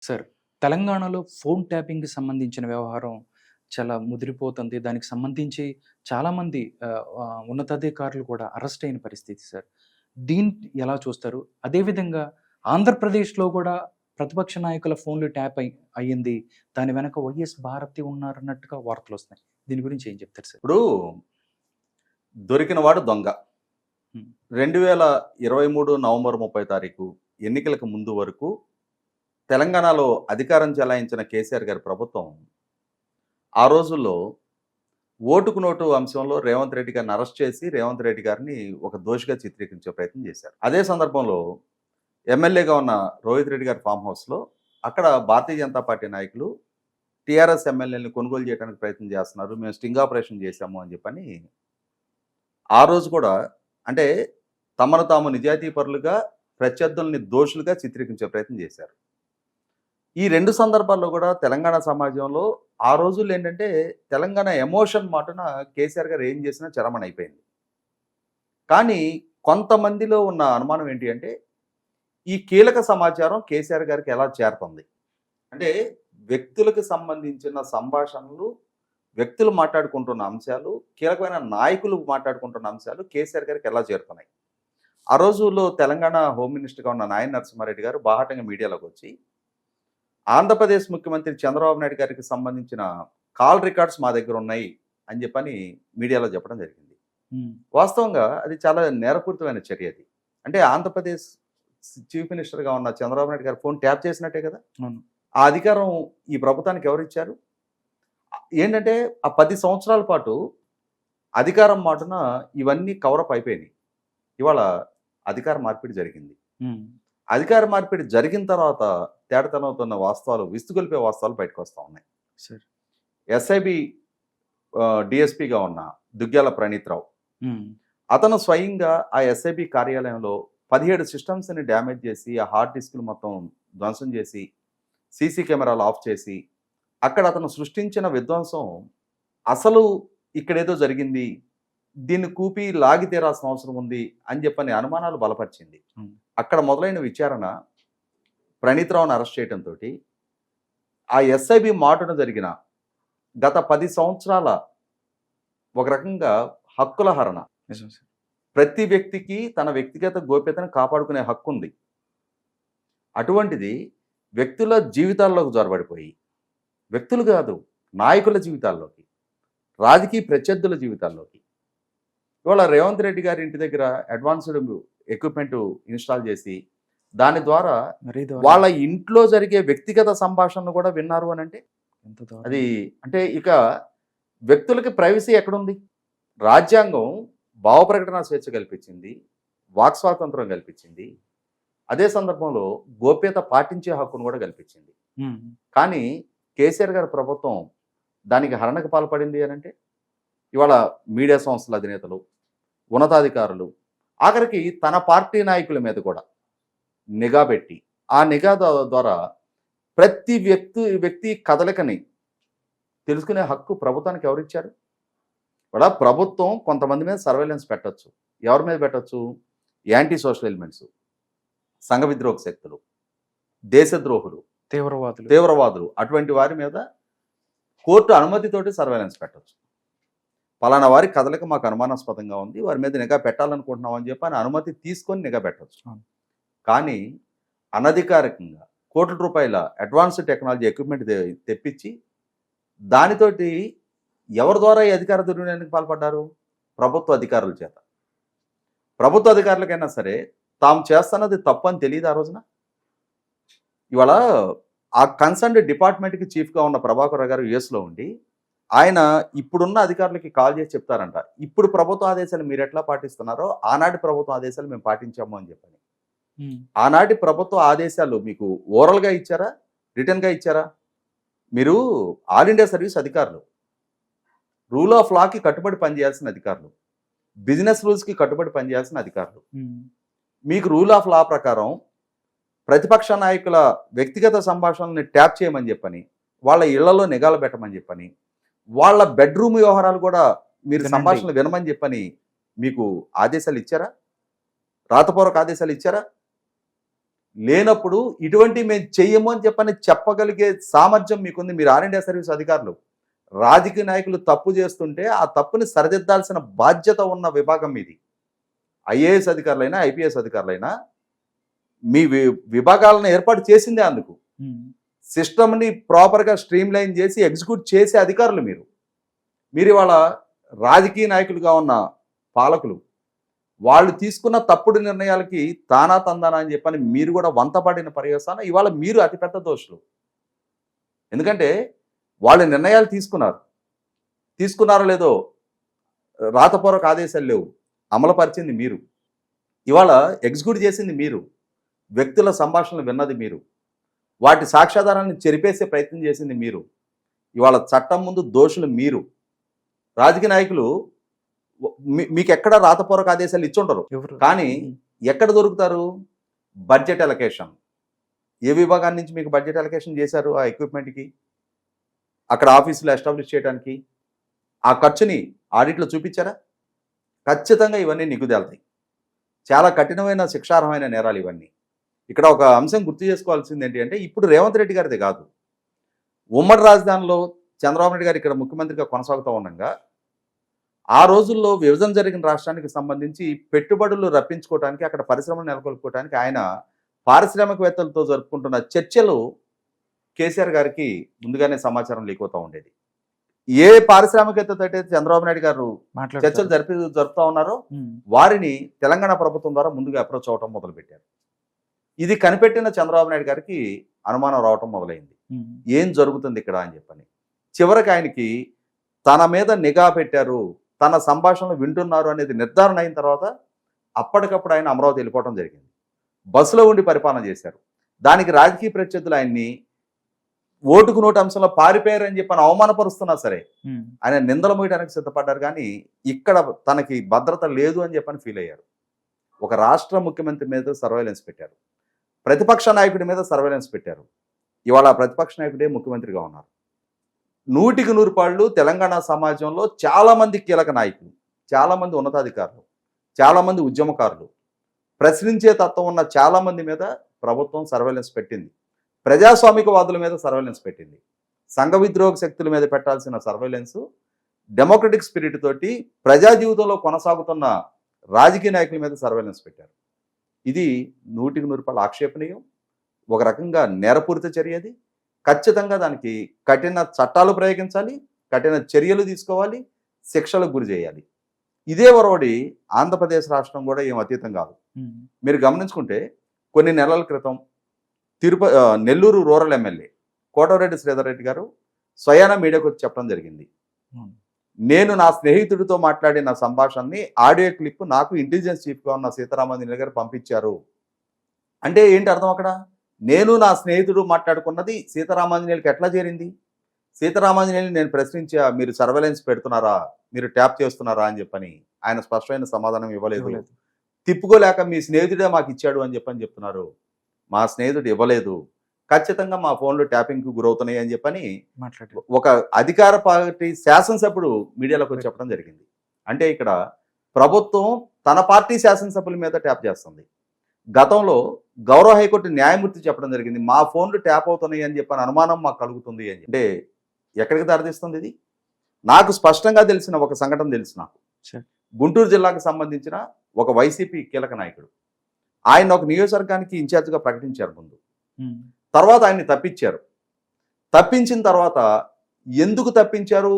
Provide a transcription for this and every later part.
Sir, తెలంగాణలో phone ట్యాపింగ్‌కి సంబంధించిన వ్యవహారం చాలా ముదిరిపోతుంది. దానికి సంబంధించి చాలామంది ఉన్నతాధికారులు కూడా అరెస్ట్ అయిన పరిస్థితి సార్. దీన్ని ఎలా చూస్తారు? అదేవిధంగా ఆంధ్రప్రదేశ్‌లో కూడా ప్రతిపక్ష నాయకుల ఫోన్‌లు ట్యాప్ అయ్యింది. దాని వెనక వైఎస్ భారతి ఉన్నారన్నట్టుగా వార్తలొస్తున్నాయి. దీని గురించి ఏం చెప్తారు సార్? ఇప్పుడు దొరికిన వాడు దొంగ. హ్మ్. 2023 నవంబర్ 30 తారీఖు ఎన్నికలకు ముందు వరకు తెలంగాణలో అధికారం చెలాయించిన కేసీఆర్ గారి ప్రభుత్వం ఆ రోజుల్లో ఓటుకు నోటు అంశంలో రేవంత్ రెడ్డి గారిని అరెస్ట్ చేసి రేవంత్ రెడ్డి గారిని ఒక దోషిగా చిత్రీకరించే ప్రయత్నం చేశారు. అదే సందర్భంలో ఎమ్మెల్యేగా ఉన్న రోహిత్ రెడ్డి గారి ఫామ్ హౌస్లో అక్కడ భారతీయ జనతా పార్టీ నాయకులు టీఆర్ఎస్ ఎమ్మెల్యేని కొనుగోలు చేయడానికి ప్రయత్నం చేస్తున్నారు, మేము స్టింగ్ ఆపరేషన్ చేశాము అని చెప్పని ఆ రోజు కూడా అంటే తమను తాము నిజాయితీపరులుగా ప్రత్యర్థుల్ని దోషులుగా చిత్రీకరించే ప్రయత్నం చేశారు. ఈ రెండు సందర్భాల్లో కూడా తెలంగాణ సమాజంలో ఆ రోజుల్లో ఏంటంటే తెలంగాణ ఎమోషన్ మాటున కేసీఆర్ గారు ఏం చేసినా చరమణ అయిపోయింది. కానీ కొంతమందిలో ఉన్న అనుమానం ఏంటి అంటే ఈ కీలక సమాచారం కేసీఆర్ గారికి ఎలా చేరుతుంది అంటే వ్యక్తులకు సంబంధించిన సంభాషణలు, వ్యక్తులు మాట్లాడుకుంటున్న అంశాలు, కీలకమైన నాయకులు మాట్లాడుకుంటున్న అంశాలు కేసీఆర్ గారికి ఎలా చేరుతున్నాయి. ఆ రోజుల్లో తెలంగాణ హోమ్ మినిస్టర్గా ఉన్న నాయన నరసింహారెడ్డి గారు బాహాటంగా మీడియాలోకి వచ్చి ఆంధ్రప్రదేశ్ ముఖ్యమంత్రి చంద్రబాబు నాయుడు గారికి సంబంధించిన కాల్ రికార్డ్స్ మా దగ్గర ఉన్నాయి అని చెప్పని మీడియాలో చెప్పడం జరిగింది. వాస్తవంగా అది చాలా నేరపూరితమైన చర్య. అది అంటే ఆంధ్రప్రదేశ్ చీఫ్ మినిస్టర్గా ఉన్న చంద్రబాబు నాయుడు గారు ఫోన్ ట్యాప్ చేసినట్టే కదా. ఆ అధికారం ఈ ప్రభుత్వానికి ఎవరు ఇచ్చారు? ఏంటంటే ఆ 10 సంవత్సరాల పాటు అధికారం మాటున ఇవన్నీ కవరప్ అయిపోయినాయి. ఇవాళ అధికార మార్పిడి జరిగింది. అధికార మార్పిడి జరిగిన తర్వాత తేటతనవుతున్న వాస్తవాలు, విస్తుగొలిపే వాస్తవాలు బయటకు వస్తూ ఉన్నాయి. ఎస్ఐబి డిఎస్పీగా ఉన్న దుగ్గ్యాల ప్రణీత్రావు అతను స్వయంగా ఆ ఎస్ఐబి కార్యాలయంలో 17 సిస్టమ్స్ని డ్యామేజ్ చేసి ఆ హార్డ్ డిస్క్లు మొత్తం ధ్వంసం చేసి సీసీ కెమెరాలు ఆఫ్ చేసి అక్కడ అతను సృష్టించిన విధ్వంసం అసలు ఇక్కడేదో జరిగింది, దీన్ని కూపి లాగి తీరాల్సిన అవసరం ఉంది అని చెప్పని అనుమానాలు బలపరిచింది. అక్కడ మొదలైన విచారణ ప్రణీత్రావును అరెస్ట్ చేయడంతో ఆ ఎస్ఐబి మాటున జరిగిన గత 10 సంవత్సరాల ఒక రకంగా హక్కుల హరణ, ప్రతి వ్యక్తికి తన వ్యక్తిగత గోప్యతను కాపాడుకునే హక్కు ఉంది. అటువంటిది వ్యక్తుల జీవితాల్లోకి జొరబడిపోయి, వ్యక్తులు కాదు నాయకుల జీవితాల్లోకి, రాజకీయ ప్రత్యర్థుల జీవితాల్లోకి ఇవాళ రేవంత్ రెడ్డి గారి ఇంటి దగ్గర అడ్వాన్స్డ్ ఎక్విప్మెంట్ ఇన్స్టాల్ చేసి దాని ద్వారా వాళ్ళ ఇంట్లో జరిగే వ్యక్తిగత సంభాషణను కూడా విన్నారు అని అంటే అది అంటే ఇక వ్యక్తులకి ప్రైవసీ ఎక్కడుంది? రాజ్యాంగం భావ ప్రకటన స్వేచ్ఛ కల్పించింది, వాక్ స్వాతంత్రం కల్పించింది, అదే సందర్భంలో గోప్యత పాటించే హక్కును కూడా కల్పించింది. కానీ కేసీఆర్ గారి ప్రభుత్వం దానికి హరణకు పాల్పడింది అని అంటే ఇవాళ మీడియా సంస్థల అధినేతలు, ఉన్నతాధికారులు, ఆఖరికి తన పార్టీ నాయకుల మీద కూడా నిఘా పెట్టి ఆ నిఘా ద్వారా ప్రతి వ్యక్తి కదలికని తెలుసుకునే హక్కు ప్రభుత్వానికి ఎవరిచ్చారు? కూడా ప్రభుత్వం కొంతమంది మీద సర్వేలెన్స్ పెట్టచ్చు. ఎవరి మీద పెట్టచ్చు? యాంటీ సోషల్ ఎలిమెంట్స్, సంఘ విద్రోహ శక్తులు, దేశద్రోహులు, తీవ్రవాదులు అటువంటి వారి మీద కోర్టు అనుమతితోటి సర్వేలెన్స్ పెట్టచ్చు. పలానా వారి కదలిక మాకు అనుమానాస్పదంగా ఉంది, వారి మీద నిఘా పెట్టాలనుకుంటున్నాం అని చెప్పి అనుమతి తీసుకొని నిఘా పెట్టచ్చు. కానీ అనధికారికంగా కోట్ల రూపాయల అడ్వాన్స్డ్ టెక్నాలజీ ఎక్విప్మెంట్ తెప్పించి దానితోటి ఎవరి ద్వారా ఈ అధికార దుర్వినియోగానికి పాల్పడ్డారు? ప్రభుత్వ అధికారుల చేత. ప్రభుత్వ అధికారులకైనా సరే తాము చేస్తున్నది తప్పు అని తెలియదు ఆ రోజున. ఇవాళ ఆ కన్సర్న్డ్ డిపార్ట్మెంట్కి చీఫ్గా ఉన్న ప్రభాకర్ గారు యుఎస్లో ఉండి ఆయన ఇప్పుడున్న అధికారులకి కాల్ చేసి చెప్తారంట, ఇప్పుడు ప్రభుత్వ ఆదేశాలు మీరు ఎట్లా పాటిస్తున్నారో ఆనాటి ప్రభుత్వ ఆదేశాలు మేము పాటించాము అని చెప్పని. ఆనాటి ప్రభుత్వ ఆదేశాలు మీకు ఓరల్గా ఇచ్చారా, రిటర్న్గా ఇచ్చారా? మీరు ఆల్ ఇండియా సర్వీస్ అధికారులు, రూల్ ఆఫ్ లాకి కట్టుబడి పనిచేయాల్సిన అధికారులు, బిజినెస్ రూల్స్కి కట్టుబడి పనిచేయాల్సిన అధికారులు. మీకు రూల్ ఆఫ్ లా ప్రకారం ప్రతిపక్ష నాయకుల వ్యక్తిగత సంభాషణల్ని ట్యాప్ చేయమని చెప్పని, వాళ్ళ ఇళ్లలో నిఘాలు పెట్టమని చెప్పని, వాళ్ళ బెడ్రూమ్ వ్యవహారాలు కూడా మీరు సంభాషణలు వినమని చెప్పని మీకు ఆదేశాలు ఇచ్చారా? రాతపూర్వక ఆదేశాలు ఇచ్చారా? లేనప్పుడు ఇటువంటి మేము చెయ్యము అని చెప్పని చెప్పగలిగే సామర్థ్యం మీకుంది. మీరు ఆల్ ఇండియా సర్వీస్ అధికారులు. రాజకీయ నాయకులు తప్పు చేస్తుంటే ఆ తప్పుని సరిదిద్దాల్సిన బాధ్యత ఉన్న విభాగం మీది. ఐఏఎస్ అధికారులైనా, ఐపీఎస్ అధికారులైనా మీ విభాగాలను ఏర్పాటు చేసిందే అందుకు. సిస్టమ్ని ప్రాపర్గా స్ట్రీమ్ లైన్ చేసి ఎగ్జిక్యూట్ చేసే అధికారులు మీరు. మీరు ఇవాళ రాజకీయ నాయకులుగా ఉన్న పాలకులు వాళ్ళు తీసుకున్న తప్పుడు నిర్ణయాలకి తానా తందానా అని చెప్పని మీరు కూడా వంతపడిన పర్యవసానం ఇవాళ మీరు అతిపెద్ద దోషులు. ఎందుకంటే వాళ్ళు నిర్ణయాలు తీసుకున్నారో లేదో రాతపూర్వక ఆదేశాలు లేవు, అమలుపరిచింది మీరు. ఇవాళ ఎగ్జిక్యూట్ చేసింది మీరు. వ్యక్తుల సంభాషణలు విన్నది మీరు. వాటి సాక్ష్యాధారాలను చెరిపేసే ప్రయత్నం చేసింది మీరు. ఇవాళ చట్టం ముందు దోషులు మీరు. రాజకీయ నాయకులు మీకు ఎక్కడ రాతపూర్వక ఆదేశాలు ఇచ్చుండరు, కానీ ఎక్కడ దొరుకుతారు? Budget allocation. ఏ విభాగాన్ని నుంచి మీకు బడ్జెట్ అలొకేషన్ చేశారు? ఆ ఎక్విప్మెంట్కి, అక్కడ ఆఫీసులో ఎస్టాబ్లిష్ చేయడానికి ఆ ఖర్చుని ఆడిట్లో చూపించారా? ఖచ్చితంగా ఇవన్నీ నిగుదేలుతాయి. చాలా కఠినమైన శిక్షార్హమైన నేరాలు ఇవన్నీ. ఇక్కడ ఒక అంశం గుర్తు చేసుకోవాల్సింది ఏంటి అంటే, ఇప్పుడు రేవంత్ రెడ్డి గారిది కాదు, ఉమ్మడి రాజధానిలో చంద్రబాబు నాయుడు గారు ఇక్కడ ముఖ్యమంత్రిగా కొనసాగుతూ ఉండగా ఆ రోజుల్లో విభజన జరిగిన రాష్ట్రానికి సంబంధించి పెట్టుబడులు రప్పించుకోవడానికి, అక్కడ పరిశ్రమలు నెలకొల్పుకోవడానికి ఆయన పారిశ్రామికవేత్తలతో జరుపుకుంటున్న చర్చలు కేసీఆర్ గారికి ముందుగానే సమాచారం లీక్ అవుతూ ఉండేది. ఏ పారిశ్రామికవేత్తతో అయితే చంద్రబాబు నాయుడు గారు చర్చలు జరుపుతూ ఉన్నారో వారిని తెలంగాణ ప్రభుత్వం ద్వారా ముందుగా అప్రోచ్ అవటం మొదలుపెట్టారు. ఇది కనిపెట్టిన చంద్రబాబు నాయుడు గారికి అనుమానం రావటం మొదలైంది, ఏం జరుగుతుంది ఇక్కడ అని చెప్పని. చివరికి ఆయనకి తన మీద నిఘా పెట్టారు, తన సంభాషణలు వింటున్నారు అనేది నిర్ధారణ అయిన తర్వాత అప్పటికప్పుడు ఆయన అమరావతి వెళ్ళిపోవడం జరిగింది. బస్సులో ఉండి పరిపాలన చేశారు. దానికి రాజకీయ ప్రత్యర్థులు ఆయన్ని ఓటుకు నోటు అంశంలో పారిపోయారని చెప్పని అవమానపరుస్తున్నా సరే ఆయన నిందలు మోయడానికి సిద్ధపడ్డారు. కానీ ఇక్కడ తనకి భద్రత లేదు అని చెప్పని ఫీల్ అయ్యారు. ఒక రాష్ట్ర ముఖ్యమంత్రి మీద సర్వేలెన్స్ పెట్టారు, ప్రతిపక్ష నాయకుడి మీద సర్వేలెన్స్ పెట్టారు. ఇవాళ ప్రతిపక్ష నాయకుడే ముఖ్యమంత్రిగా ఉన్నారు. 100కి 100 పాళ్ళు తెలంగాణ సమాజంలో చాలామంది కీలక నాయకులు, చాలామంది ఉన్నతాధికారులు, చాలామంది ఉద్యమకారులు, ప్రశ్నించే తత్వం ఉన్న చాలామంది మీద ప్రభుత్వం సర్వేలెన్స్ పెట్టింది. ప్రజాస్వామికవాదుల మీద సర్వేలెన్స్ పెట్టింది. సంఘ విద్రోహ శక్తుల మీద పెట్టాల్సిన సర్వేలెన్స్ డెమోక్రటిక్ స్పిరిట్ తోటి ప్రజా జీవితంలో కొనసాగుతున్న రాజకీయ నాయకుల మీద సర్వేలెన్స్ పెట్టారు. ఇది 100కి 100 పాళ్ళు ఆక్షేపణీయం, ఒక రకంగా నేరపూరిత చర్య. అది ఖచ్చితంగా దానికి కఠిన చట్టాలు ప్రయోగించాలి, కఠిన చర్యలు తీసుకోవాలి, శిక్షలకు గురి చేయాలి. ఇదే వరవడి ఆంధ్రప్రదేశ్ రాష్ట్రం కూడా ఏం అతీతం కాదు. మీరు గమనించుకుంటే కొన్ని నెలల క్రితం నెల్లూరు రూరల్ ఎమ్మెల్యే కోటరెడ్డి శ్రీధర్ రెడ్డి గారు స్వయాన మీడియాకు వచ్చి చెప్పడం జరిగింది, నేను నా స్నేహితుడితో మాట్లాడిన సంభాషణని ఆడియో క్లిప్ నాకు ఇంటెలిజెన్స్ చీఫ్గా ఉన్న సీతారామాంజనేయులు గారు పంపించారు. అంటే ఏంటి అర్థం? అక్కడ నేను నా స్నేహితుడు మాట్లాడుకున్నది సీతారామాంజనేయులకి ఎట్లా చేరింది? సీతారామాంజనేయులు నేను ప్రశ్నించా, మీరు సర్వేలెన్స్ పెడుతున్నారా, మీరు ట్యాప్ చేస్తున్నారా అని చెప్పని ఆయన స్పష్టమైన సమాధానం ఇవ్వలేదు. తిప్పుకోలేక మీ స్నేహితుడే మాకు ఇచ్చాడు అని చెప్తున్నారు. మా స్నేహితుడు ఇవ్వలేదు, ఖచ్చితంగా మా ఫోన్లో ట్యాపింగ్కి గురవుతున్నాయి అని చెప్పని ఒక అధికార పార్టీ శాసనసభ్యుడు మీడియాలోకి వచ్చి చెప్పడం జరిగింది. అంటే ఇక్కడ ప్రభుత్వం తన పార్టీ శాసనసభ్యుల మీద ట్యాప్ చేస్తుంది. గతంలో గౌరవ హైకోర్టు న్యాయమూర్తి చెప్పడం జరిగింది, మా ఫోన్లు ట్యాప్ అవుతున్నాయి అని చెప్పని అనుమానం మాకు కలుగుతుంది అని. అంటే ఎక్కడికి దారితీస్తుంది ఇది? నాకు స్పష్టంగా తెలిసిన ఒక సంఘటన తెలుసు నాకు. గుంటూరు జిల్లాకు సంబంధించిన ఒక వైసీపీ కీలక నాయకుడు, ఆయన ఒక నియోజకవర్గానికి ఇన్ఛార్జ్గా ప్రకటించారు ముందు. తర్వాత ఆయన్ని తప్పించారు. తప్పించిన తర్వాత ఎందుకు తప్పించారు,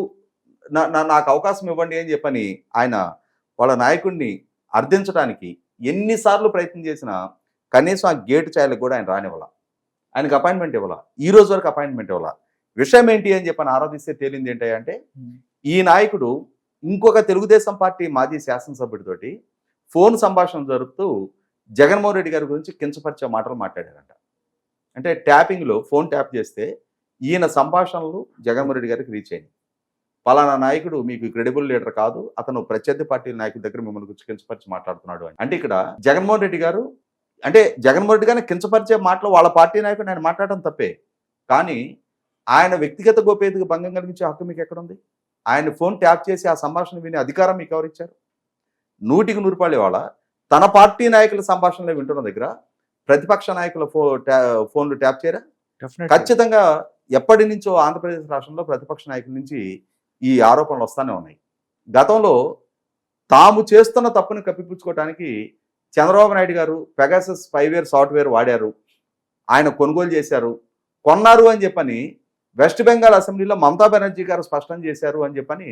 నాకు అవకాశం ఇవ్వండి అని చెప్పని ఆయన వాళ్ళ నాయకుడిని అర్థించడానికి ఎన్నిసార్లు ప్రయత్నం చేసినా కనీసం ఆ గేటు ఛాయలకు కూడా ఆయన రానివ్వాల, ఆయనకు అపాయింట్మెంట్ ఇవ్వాల, ఈ రోజు వరకు అపాయింట్మెంట్ ఇవ్వాల. విషయం ఏంటి అని చెప్పని ఆరాధిస్తే తేలింది ఏంటంటే, ఈ నాయకుడు ఇంకొక తెలుగుదేశం పార్టీ మాజీ శాసనసభ్యుడితోటి ఫోన్ సంభాషణ జరుపుతూ జగన్మోహన్ రెడ్డి గారి గురించి కించపరిచే మాటలు మాట్లాడారంట. అంటే ట్యాపింగ్లో ఫోన్ ట్యాప్ చేస్తే ఈయన సంభాషణలు జగన్మోహన్ రెడ్డి గారికి రీచ్ అయింది. పలానా నాయకుడు మీకు క్రెడిబుల్ లీడర్ కాదు, అతను ప్రత్యర్థి పార్టీ నాయకుడి దగ్గర మిమ్మల్ని గురించి కించపరిచి మాట్లాడుతున్నాడు అని. అంటే ఇక్కడ జగన్మోహన్ రెడ్డి గారు జగన్మోహన్ రెడ్డి గారిని కించపరిచే మాటలు వాళ్ళ పార్టీ నాయకుడు ఆయన మాట్లాడడం తప్పే, కానీ ఆయన వ్యక్తిగత గోప్యతకు భంగం కలిగించే హక్కు మీకు ఎక్కడుంది? ఆయన ఫోన్ ట్యాప్ చేసి ఆ సంభాషణ వినే అధికారం మీకు ఎవరిచ్చారు? 100కి 100 పాళ్ళు ఇవాళ తన పార్టీ నాయకుల సంభాషణలో వింటున్న దగ్గర ప్రతిపక్ష నాయకుల ఫోన్లు ట్యాప్ చేయరా? డెఫినెట్లీ. ఖచ్చితంగా ఎప్పటి నుంచో ఆంధ్రప్రదేశ్ రాష్ట్రంలో ప్రతిపక్ష నాయకుల నుంచి ఈ ఆరోపణలు వస్తూనే ఉన్నాయి. గతంలో తాము చేస్తున్న తప్పుని కప్పిపుచ్చుకోవడానికి చంద్రబాబు నాయుడు గారు పెగాసస్ స్పైవేర్ సాఫ్ట్వేర్ వాడారు, ఆయన కొనుగోలు చేశారు, కొన్నారు అని చెప్పని వెస్ట్ బెంగాల్ అసెంబ్లీలో మమతా బెనర్జీ గారు స్పష్టం చేశారు అని చెప్పని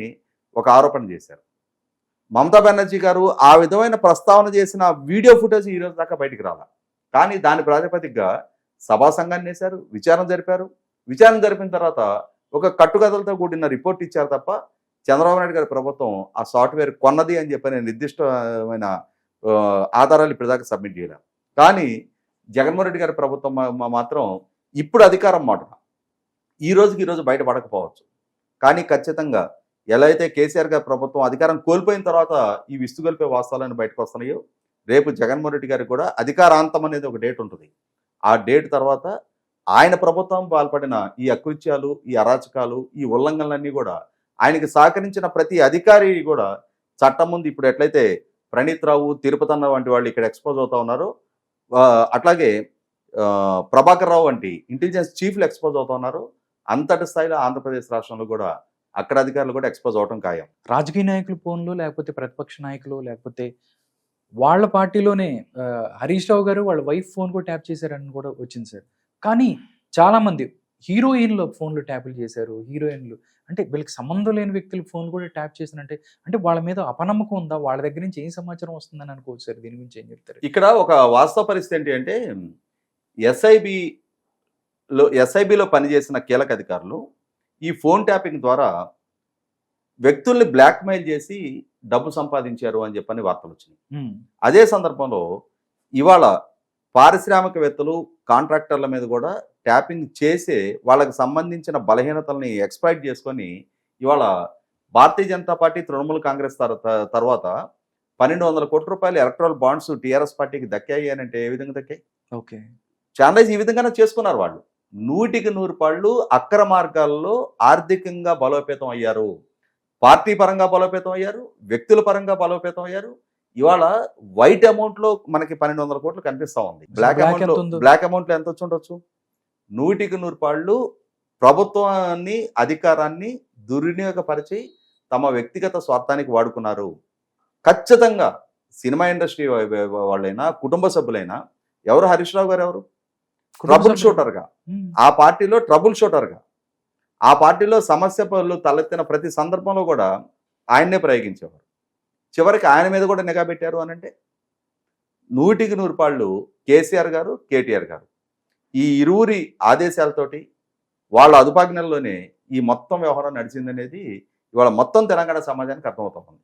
ఒక ఆరోపణ చేశారు. మమతా బెనర్జీ గారు ఆ విధమైన ప్రస్తావన చేసిన వీడియో ఫుటేజ్ ఈ రోజు దాకా బయటికి రాలా. కానీ దాని ప్రాతిపదికగా సభా సంఘాన్ని వేశారు, విచారణ జరిపారు. విచారణ జరిపిన తర్వాత ఒక కట్టుకథలతో కూడిన రిపోర్ట్ ఇచ్చారు తప్ప చంద్రబాబు నాయుడు గారి ప్రభుత్వం ఆ సాఫ్ట్వేర్ కొన్నది అని చెప్పని నిర్దిష్టమైన ఆధారాలు ఇప్పటిదాకా సబ్మిట్ చేయలేదు. కానీ జగన్మోహన్ రెడ్డి గారి ప్రభుత్వం మాత్రం ఇప్పుడు అధికారం మాట ఈ రోజు బయటపడకపోవచ్చు. కానీ ఖచ్చితంగా ఎలా అయితే కేసీఆర్ గారి ప్రభుత్వం అధికారం కోల్పోయిన తర్వాత ఈ విస్తుగొల్పే వాస్తవాలను బయటకు వస్తున్నాయో, రేపు జగన్మోహన్ రెడ్డి గారికి కూడా అధికారాంతం అనేది ఒక డేట్ ఉంటుంది. ఆ డేట్ తర్వాత ఆయన ప్రభుత్వం పాల్పడిన ఈ అకృత్యాలు, ఈ అరాచకాలు, ఈ ఉల్లంఘనలన్నీ కూడా ఆయనకి సహకరించిన ప్రతి అధికారి కూడా చట్టం ముందు ఇప్పుడు ఎట్లయితే ప్రణీత్ రావు, తిరుపతన్న వంటి వాళ్ళు ఇక్కడ ఎక్స్పోజ్ అవుతా ఉన్నారో, అట్లాగే ప్రభాకర్ రావు వంటి ఇంటెలిజెన్స్ చీఫ్లు ఎక్స్పోజ్ అవుతా ఉన్నారు. అంతటి స్థాయిలో ఆంధ్రప్రదేశ్ రాష్ట్రంలో కూడా అక్కడ అధికారులు కూడా ఎక్స్పోజ్ అవడం ఖాయం. రాజకీయ నాయకుల ఫోన్లు, లేకపోతే ప్రతిపక్ష నాయకులు, లేకపోతే వాళ్ళ పార్టీలోనే హరీష్ రావు గారు వాళ్ళ వైఫ్ ఫోన్ కూడా ట్యాప్ చేశారని కూడా వచ్చింది సార్. కానీ చాలా మంది హీరోయిన్ల ఫోన్లు ట్యాపులు చేశారు. హీరోయిన్లు అంటే వీళ్ళకి సంబంధం లేని వ్యక్తుల ఫోన్ కూడా ట్యాప్ చేసినంటే అంటే వాళ్ళ మీద అపనమ్మకం ఉందా? వాళ్ళ దగ్గర నుంచి ఏం సమాచారం వస్తుందని అనుకోవచ్చు సార్. దీని గురించి ఏం చెప్తారు? ఇక్కడ ఒక వాస్తవ పరిస్థితి ఏంటి అంటే, ఎస్ఐబిలో పనిచేసిన కీలక అధికారులు ఈ ఫోన్ ట్యాపింగ్ ద్వారా వ్యక్తుల్ని బ్లాక్మెయిల్ చేసి డబ్బు సంపాదించారు అని చెప్పని వార్తలు వచ్చినాయి. అదే సందర్భంలో ఇవాళ పారిశ్రామికవేత్తలు, కాంట్రాక్టర్ల మీద కూడా ట్యాపింగ్ చేసే వాళ్ళకి సంబంధించిన బలహీనతల్ని ఎక్స్‌ప్లాయిట్ చేసుకొని ఇవాళ భారతీయ జనతా పార్టీ, తృణమూల్ కాంగ్రెస్ తర్వాత 1,200 కోట్ల రూపాయలు ఎలక్ట్రల్ బాండ్స్ టీఆర్ఎస్ పార్టీకి దక్కాయి అని అంటే ఏ విధంగా దక్కాయి? ఓకే. చానల్స్ ఈ విధంగానే చేసుకున్నారు వాళ్ళు. 100కి 100 అక్రమ మార్గాల్లో ఆర్థికంగా బలోపేతం అయ్యారు. పార్టీ పరంగా బలోపేతం అయ్యారు, వ్యక్తుల పరంగా బలోపేతం అయ్యారు. ఇవాళ వైట్ అమౌంట్లో మనకి 1,200 కోట్లు కనిపిస్తా ఉంది. బ్లాక్ అమౌంట్లో ఎంత వచ్చి ఉండొచ్చు? 100కి 100 ప్రభుత్వాన్ని, అధికారాన్ని దుర్వినియోగపరిచి తమ వ్యక్తిగత స్వార్థానికి వాడుకున్నారు. ఖచ్చితంగా సినిమా ఇండస్ట్రీ వాళ్ళైనా, కుటుంబ సభ్యులైనా, ఎవరు హరీష్ రావు గారు ఎవరు? ట్రబుల్ షూటర్గా, ఆ పార్టీలో ట్రబుల్ షూటర్గా, ఆ పార్టీలో సమస్యలు తలెత్తిన ప్రతి సందర్భంలో కూడా ఆయన్నే ప్రయోగించేవారు. చివరికి ఆయన మీద కూడా నిఘా పెట్టారు అని అంటే 100కి 100 కేసీఆర్ గారు, కేటీఆర్ గారు ఈ ఇరువురి ఆదేశాలతోటి వాళ్ళ అదుపాజ్ఞల్లోనే ఈ మొత్తం వ్యవహారం నడిచిందనేది ఇవాళ మొత్తం తెలంగాణ సమాజానికి అర్థమవుతా ఉంది.